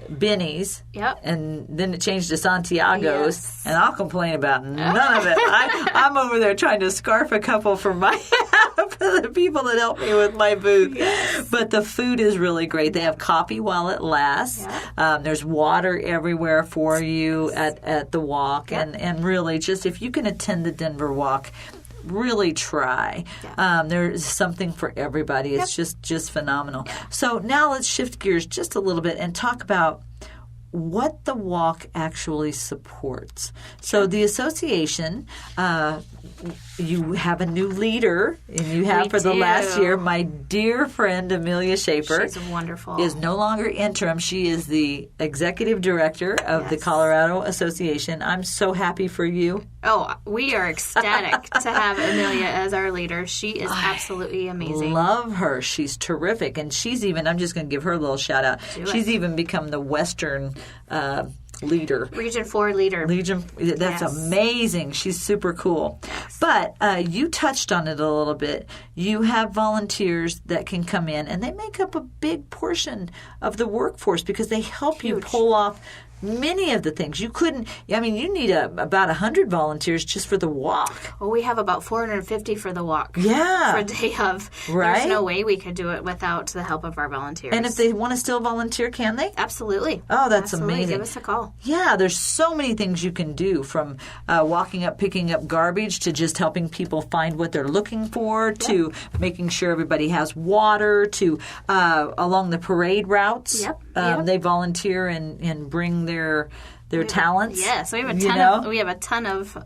Benny's, and then it changed to Santiago's, and I'll complain about none of it. I'm over there trying to scarf a couple for my for the people that help me with my booth. Yes. But the food is really great. They have coffee while it lasts. There's water everywhere for you at the walk, and really, just if you can attend the Denver Walk, really try. There's something for everybody. It's just phenomenal. So now let's shift gears just a little bit and talk about what the walk actually supports. So the association, you have a new leader, and you have for the last year. My dear friend Amelia Schaefer, she's wonderful, is no longer interim. She is the executive director of the Colorado Association. I'm so happy for you. Oh, we are ecstatic to have Amelia as our leader. She is absolutely amazing. Love her. She's terrific. And she's even, I'm just going to give her a little shout out. She's even become the Western leader. Region 4 leader. That's amazing. She's super cool. Yes. But you touched on it a little bit. You have volunteers that can come in, and they make up a big portion of the workforce because they help you pull off many of the things. You couldn't, I mean, you need about 100 volunteers just for the walk. Well, we have about 450 for the walk. Yeah. For a day of. Right. There's no way we could do it without the help of our volunteers. And if they want to still volunteer, can they? Absolutely. Oh, that's amazing. Give us a call. Yeah, there's so many things you can do, from walking up, picking up garbage, to just helping people find what they're looking for, to making sure everybody has water, to along the parade routes. They volunteer and bring their talents. Yes, we have a ton of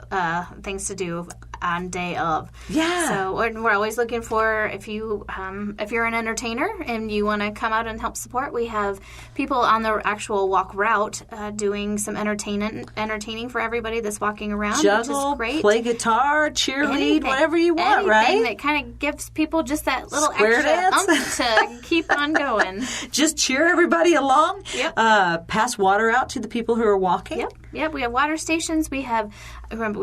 things to do on day of. Yeah. So we're always looking for, if you're an entertainer and you want to come out and help support, we have people on the actual walk route doing some entertaining for everybody that's walking around. Juggle, which is great. Play guitar, cheerlead, whatever you want, right? Anything that kind of gives people just that little Square extra dance. to keep on going. Just cheer everybody along. Yep. Pass water out to the people who are walking. Yep. We have water stations. We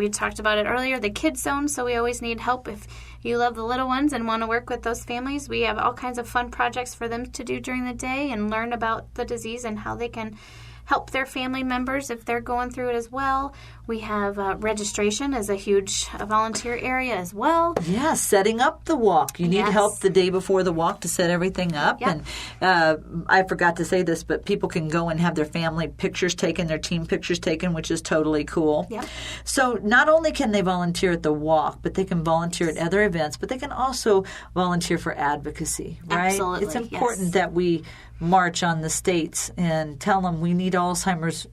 talked about it earlier, the kids zone, so we always need help. If you love the little ones and want to work with those families, we have all kinds of fun projects for them to do during the day and learn about the disease and how they can help their family members if they're going through it as well. We have registration as a huge volunteer area as well. Yeah, setting up the walk. You need help the day before the walk to set everything up. Yep. And I forgot to say this, but people can go and have their family pictures taken, their team pictures taken, which is totally cool. Yep. So not only can they volunteer at the walk, but they can volunteer at other events, but they can also volunteer for advocacy, right? Absolutely. It's important that we march on the states and tell them we need Alzheimer's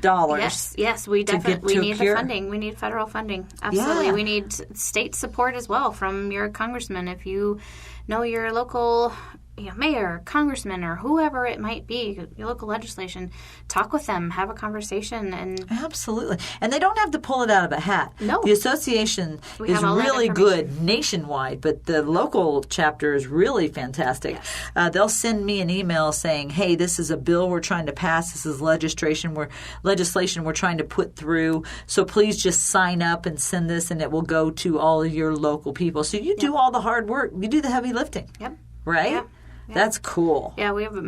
dollars. Yes, we definitely need the funding. We need federal funding. Absolutely. Yeah. We need state support as well from your congressman. If you know your local mayor, congressman, or whoever it might be, your local legislation, talk with them, have a conversation. And absolutely. And they don't have to pull it out of a hat. No. The association is really good nationwide, but the local chapter is really fantastic. Yes. They'll send me an email saying, hey, this is a bill we're trying to pass. This is legislation we're trying to put through. So please just sign up and send this, and it will go to all of your local people. So you do all the hard work. You do the heavy lifting. Yep. Right? Yep. That's cool. Yeah, we have an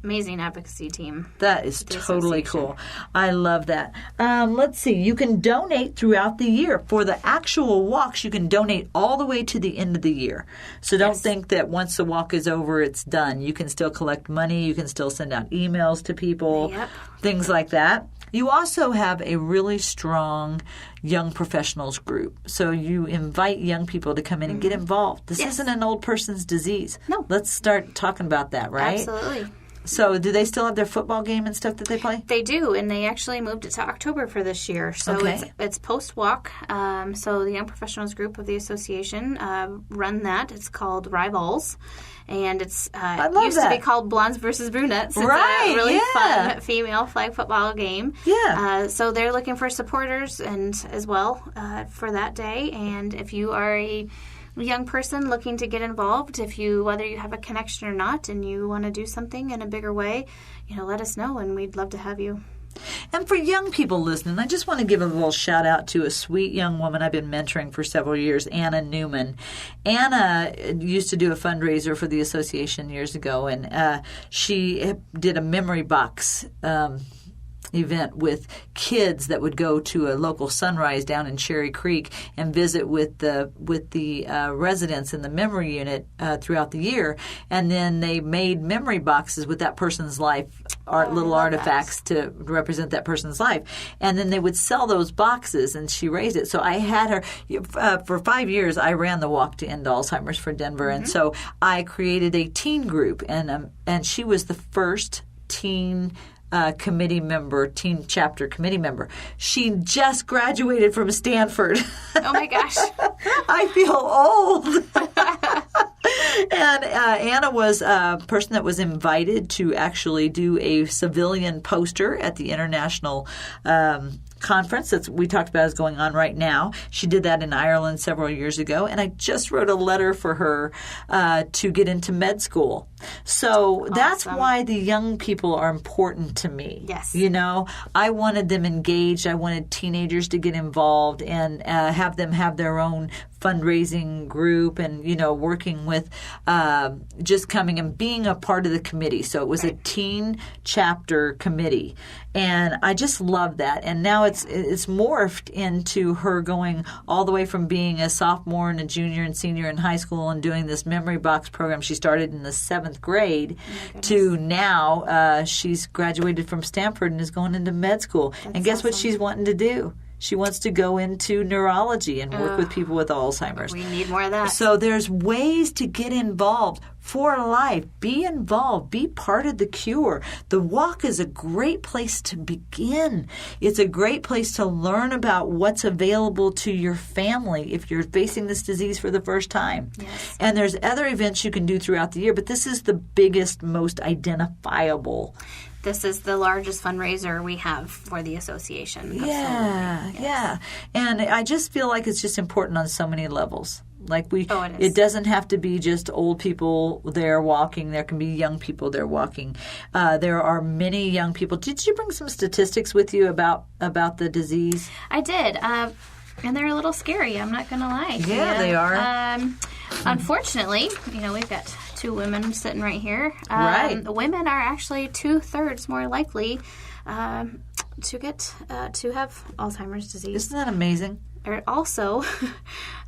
amazing advocacy team. That is totally cool. I love that. Let's see. You can donate throughout the year. For the actual walks, you can donate all the way to the end of the year. So don't think that once the walk is over, it's done. You can still collect money. You can still send out emails to people, things like that. You also have a really strong young professionals group. So you invite young people to come in and get involved. This isn't an old person's disease. No. Let's start talking about that, right? Absolutely. So do they still have their football game and stuff that they play? They do, and they actually moved it to October for this year. So it's post-walk. So the Young Professionals Group of the association run that. It's called Rivals. And it's used to be called Blondes versus Brunettes. It's a really fun female flag football game. Yeah. So they're looking for supporters and as well for that day. And if you are a young person looking to get involved, whether you have a connection or not, and you want to do something in a bigger way, let us know, and we'd love to have you. And for young people listening, I just want to give a little shout out to a sweet young woman I've been mentoring for several years, Anna Newman. Anna used to do a fundraiser for the association years ago, and she did a memory box event with kids that would go to a local sunrise down in Cherry Creek and visit with the residents in the memory unit throughout the year. And then they made memory boxes with that person's life, little artifacts to represent that person's life. And then they would sell those boxes, and she raised it. So I had her for 5 years. I ran the Walk to End Alzheimer's for Denver, and so I created a teen group, and she was the first teen teen chapter committee member. She just graduated from Stanford. Oh my gosh. I feel old. And Anna was a person that was invited to actually do a civilian poster at the international conference that we talked about is going on right now. She did that in Ireland several years ago, and I just wrote a letter for her to get into med school. So that's why the young people are important to me. Yes. I wanted them engaged. I wanted teenagers to get involved and have them have their own fundraising group and, working with just coming and being a part of the committee. So it was a teen chapter committee. And I just love that. And now it's morphed into her going all the way from being a sophomore and a junior and senior in high school and doing this memory box program she started in the 7th grade to now she's graduated from Stanford and is going into med school. And guess what she's wanting to do? She wants to go into neurology and work with people with Alzheimer's. We need more of that. So there's ways to get involved for life. Be involved. Be part of the cure. The walk is a great place to begin. It's a great place to learn about what's available to your family if you're facing this disease for the first time. Yes. And there's other events you can do throughout the year, but this is the biggest, most identifiable. This is the largest fundraiser we have for the association. Yeah. And I just feel like it's just important on so many levels. Like it doesn't have to be just old people there walking. There can be young people there walking. There are many young people. Did you bring some statistics with you about the disease? I did. And they're a little scary, I'm not going to lie. Yeah, they are. Unfortunately, we've got 2 women sitting right here. Right. Women are actually 2/3 more likely to have Alzheimer's disease. Isn't that amazing? Also,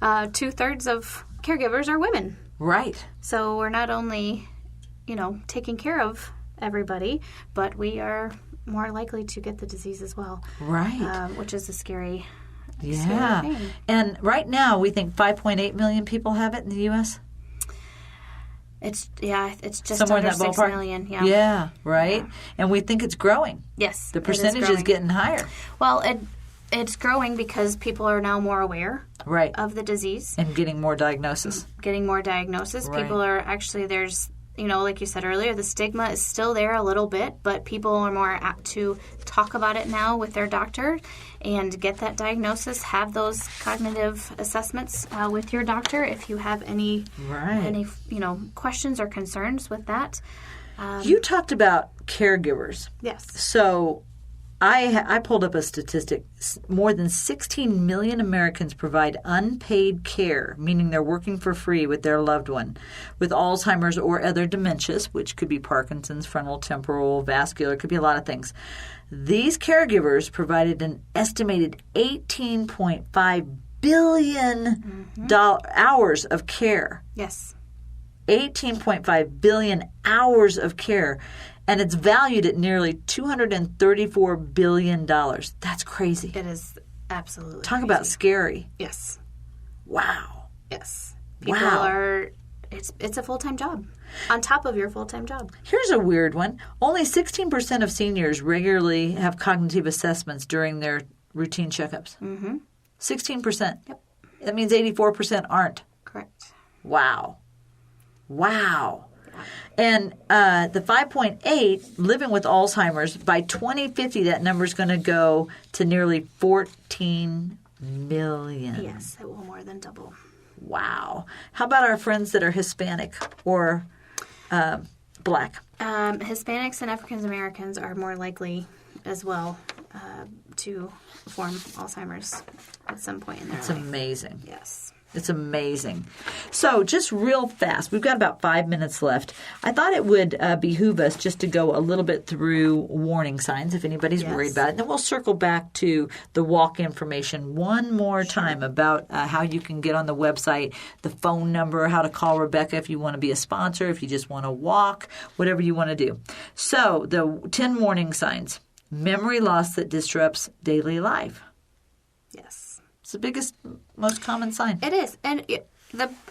2/3 of caregivers are women. Right. So we're not only, taking care of everybody, but we are more likely to get the disease as well. Right. Which is a scary thing. And right now we think 5.8 million people have it in the U.S.? It's just somewhere under in that 6 ballpark? million. Yeah, right? Yeah. And we think it's growing. Yes. The percentage is getting higher. Well, it's growing because people are now more aware of the disease. And getting more diagnosis. Right. People are actually, like you said earlier, the stigma is still there a little bit, but people are more apt to talk about it now with their doctor and get that diagnosis, have those cognitive assessments with your doctor if you have any questions or concerns with that. You talked about caregivers. Yes. So I pulled up a statistic. More than 16 million Americans provide unpaid care, meaning they're working for free with their loved one with Alzheimer's or other dementias, which could be Parkinson's, frontal temporal, vascular, it could be a lot of things. These caregivers provided an estimated 18.5 billion hours of care. Yes. 18.5 billion hours of care. And it's valued at nearly $234 billion. That's crazy. It is absolutely Talk crazy. About scary. Yes. Wow. Yes. People are, it's a full-time job on top of your full-time job. Here's a weird one. Only 16% of seniors regularly have cognitive assessments during their routine checkups. 16%. Yep. That means 84% aren't. Correct. Wow. And the 5.8, living with Alzheimer's, by 2050, that number is going to go to nearly 14 million. Yes, it will more than double. Wow. How about our friends that are Hispanic or Black? Hispanics and African Americans are more likely as well to form Alzheimer's at some point in their life. It's amazing. Yes. It's amazing. So just real fast, we've got about 5 minutes left. I thought it would behoove us just to go a little bit through warning signs if anybody's worried about it. And then we'll circle back to the walk information one more time about how you can get on the website, the phone number, how to call Rebecca if you want to be a sponsor, if you just want to walk, whatever you want to do. So the 10 warning signs. Memory loss that disrupts daily life. Yes. It's the biggest, most common sign. It is. And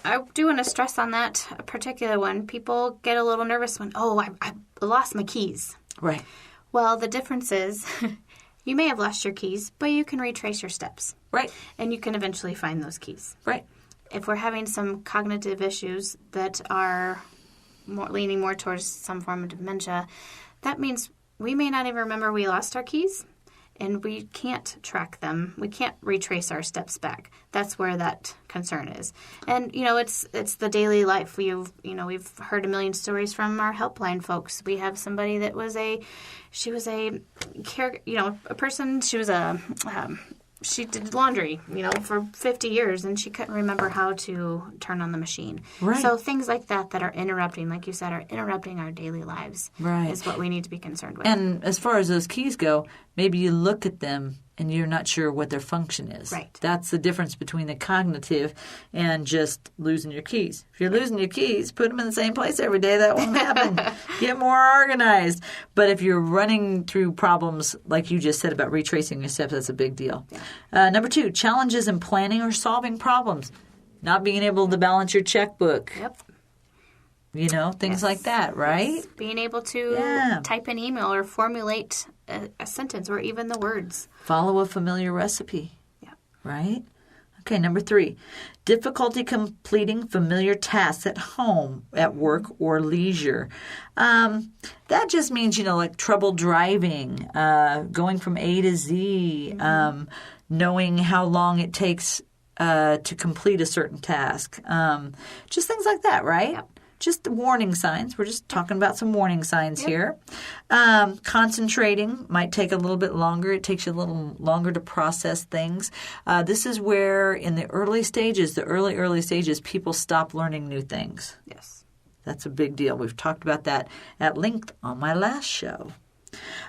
I do want to stress on that particular one. People get a little nervous when, I lost my keys. Right. Well, the difference is you may have lost your keys, but you can retrace your steps. Right. And you can eventually find those keys. Right. If we're having some cognitive issues that are leaning more towards some form of dementia, that means we may not even remember we lost our keys. And we can't track them. We can't retrace our steps back. That's where that concern is. And it's the daily life. We've heard a million stories from our helpline folks. We have somebody that was a person. She did laundry, for 50 years, and she couldn't remember how to turn on the machine. Right. So things like that are interrupting, like you said, are interrupting our daily lives. Right. Is what we need to be concerned with. And as far as those keys go, maybe you look at them and you're not sure what their function is. Right. That's the difference between the cognitive and just losing your keys. If you're losing your keys, put them in the same place every day. That won't happen. Get more organized. But if you're running through problems, like you just said about retracing your steps, that's a big deal. Yeah. Number 2, challenges in planning or solving problems. Not being able to balance your checkbook. Yep. Things like that, right? Yes. Being able to type an email or formulate a sentence or even the words. Follow a familiar recipe. Yeah. Right? Okay, number 3, difficulty completing familiar tasks at home, at work, or leisure. That just means, like trouble driving, going from A to Z, knowing how long it takes to complete a certain task. Just things like that, right? Yep. Just warning signs. We're just talking about some warning signs here. Concentrating might take a little bit longer. It takes you a little longer to process things. This is where in the early stages, early stages, people stop learning new things. Yes. That's a big deal. We've talked about that at length on my last show.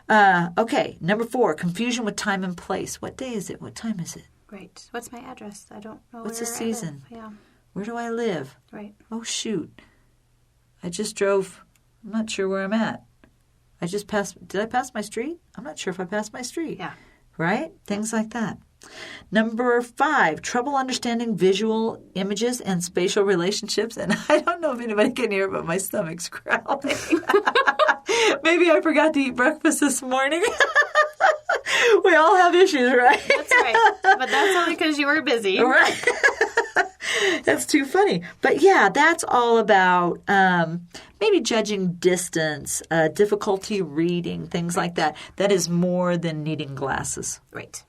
Okay, number 4, confusion with time and place. What day is it? What time is it? Right. What's my address? I don't know. What's the season? Yeah. Where do I live? Right. Oh, shoot. I just drove. I'm not sure where I'm at. Did I pass my street? I'm not sure if I passed my street. Yeah. Right? Things like that. Number 5, trouble understanding visual images and spatial relationships. And I don't know if anybody can hear it, but my stomach's growling. Maybe I forgot to eat breakfast this morning. We all have issues, right? That's right. But that's only because you were busy. Right. That's too funny. But yeah, that's all about maybe judging distance, difficulty reading, things like that. That is more than needing glasses. Right.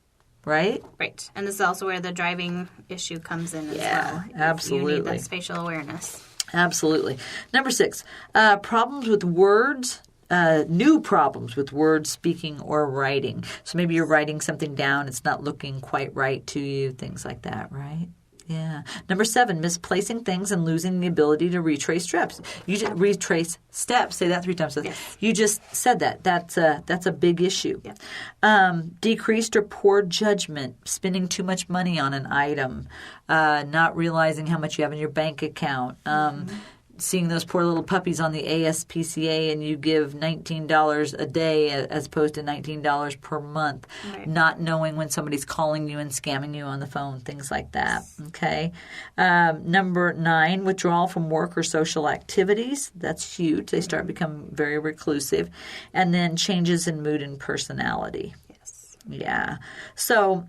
Right? Right. And this is also where the driving issue comes in as well. Absolutely. You need that spatial awareness. Absolutely. Number 6, problems with words. New problems with words, speaking, or writing. So maybe you're writing something down, it's not looking quite right to you, things like that, right? Yeah. Number 7, misplacing things and losing the ability to retrace steps. Retrace steps. Say that 3 times. Yes. You just said that. That's a big issue. Yeah. Decreased or poor judgment, spending too much money on an item, not realizing how much you have in your bank account. Seeing those poor little puppies on the ASPCA and you give $19 a day as opposed to $19 per month, right. Not knowing when somebody's calling you and scamming you on the phone, things like that, okay? Number 9, withdrawal from work or social activities. That's huge. They start becoming very reclusive. And then changes in mood and personality. Yes. Yeah. So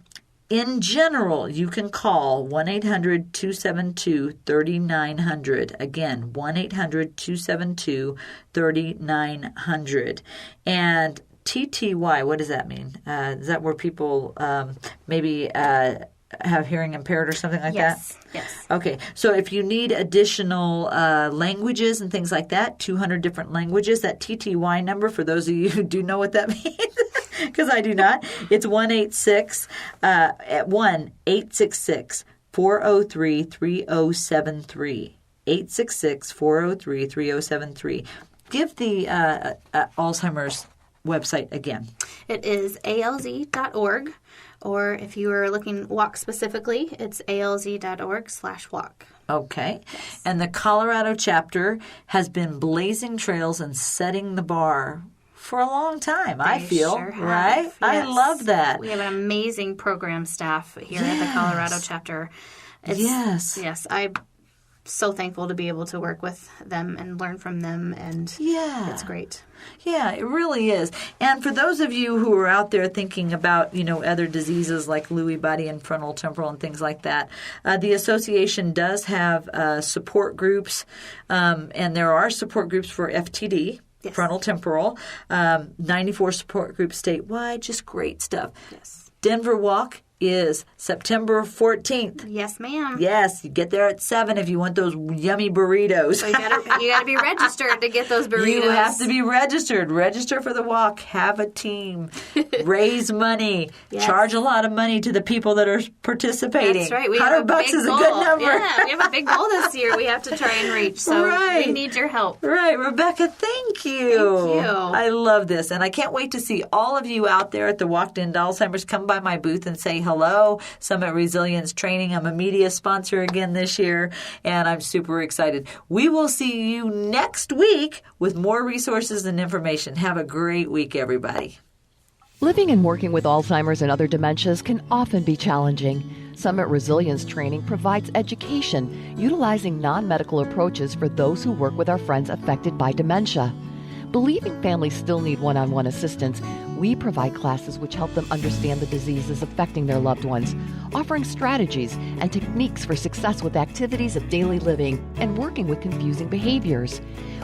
in general, you can call 1-800-272-3900. Again, 1-800-272-3900. And TTY, what does that mean? Is that where people maybe have hearing impaired or something like that? Yes. Okay. So if you need additional languages and things like that, 200 different languages, that TTY number, for those of you who do know what that means, because I do not, it's 1-866-403-3073. 866-403-3073. Give the Alzheimer's website again. It is alz.org, or if you are looking walk specifically, it's alz.org/walk. Okay. Yes. And the Colorado chapter has been blazing trails and setting the bar for a long time, I feel, sure have. Right? Yes. I love that. We have an amazing program staff here at the Colorado chapter. Yes, I'm so thankful to be able to work with them and learn from them, and it's great. Yeah, it really is. And for those of you who are out there thinking about, other diseases like Lewy body and frontal temporal and things like that, the association does have support groups, and there are support groups for FTD. Yes. Frontal temporal, 94 support groups statewide, just great stuff. Yes. Denver Walk is September 14th. Yes, ma'am. Yes, you get there at 7 if you want those yummy burritos. So you gotta be registered to get those burritos. You have to be registered. Register for the walk. Have a team. Raise money. Yes. Charge a lot of money to the people that are participating. That's right. $100 is a good number. Yeah, we have a big goal this year we have to try and reach. So we need your help. Right. Rebecca, thank you. Thank you. I love this. And I can't wait to see all of you out there at the Walk to End Alzheimer's. Come by my booth and say hello. Summit Resilience Training. I'm a media sponsor again this year, and I'm super excited. We will see you next week with more resources and information. Have a great week, everybody. Living and working with Alzheimer's and other dementias can often be challenging. Summit Resilience Training provides education utilizing non-medical approaches for those who work with our friends affected by dementia. Believing families still need one-on-one assistance, we provide classes which help them understand the diseases affecting their loved ones, offering strategies and techniques for success with activities of daily living and working with confusing behaviors.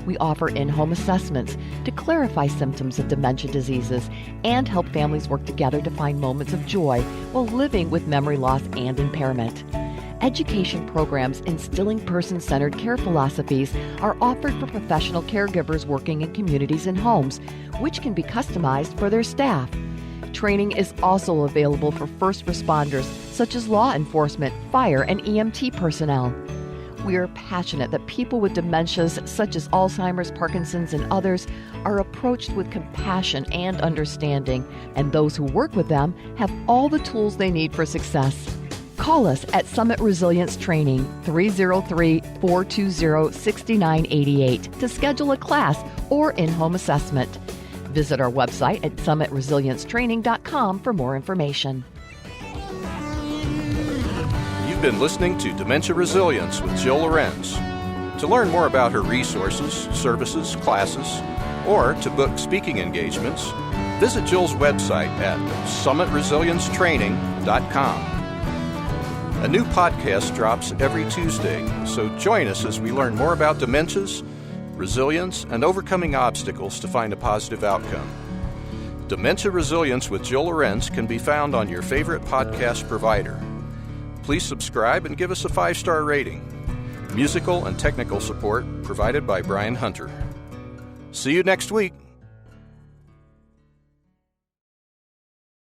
We offer in-home assessments to clarify symptoms of dementia diseases and help families work together to find moments of joy while living with memory loss and impairment. Education programs instilling person-centered care philosophies are offered for professional caregivers working in communities and homes, which can be customized for their staff. Training is also available for first responders, such as law enforcement, fire, and EMT personnel. We are passionate that people with dementias, such as Alzheimer's, Parkinson's, and others, are approached with compassion and understanding, and those who work with them have all the tools they need for success. Call us at Summit Resilience Training, 303-420-6988 to schedule a class or in-home assessment. Visit our website at summitresiliencetraining.com for more information. You've been listening to Dementia Resilience with Jill Lorenz. To learn more about her resources, services, classes, or to book speaking engagements, visit Jill's website at summitresiliencetraining.com. A new podcast drops every Tuesday, so join us as we learn more about dementias, resilience, and overcoming obstacles to find a positive outcome. Dementia Resilience with Jill Lorenz can be found on your favorite podcast provider. Please subscribe and give us a 5-star rating. Musical and technical support provided by Brian Hunter. See you next week.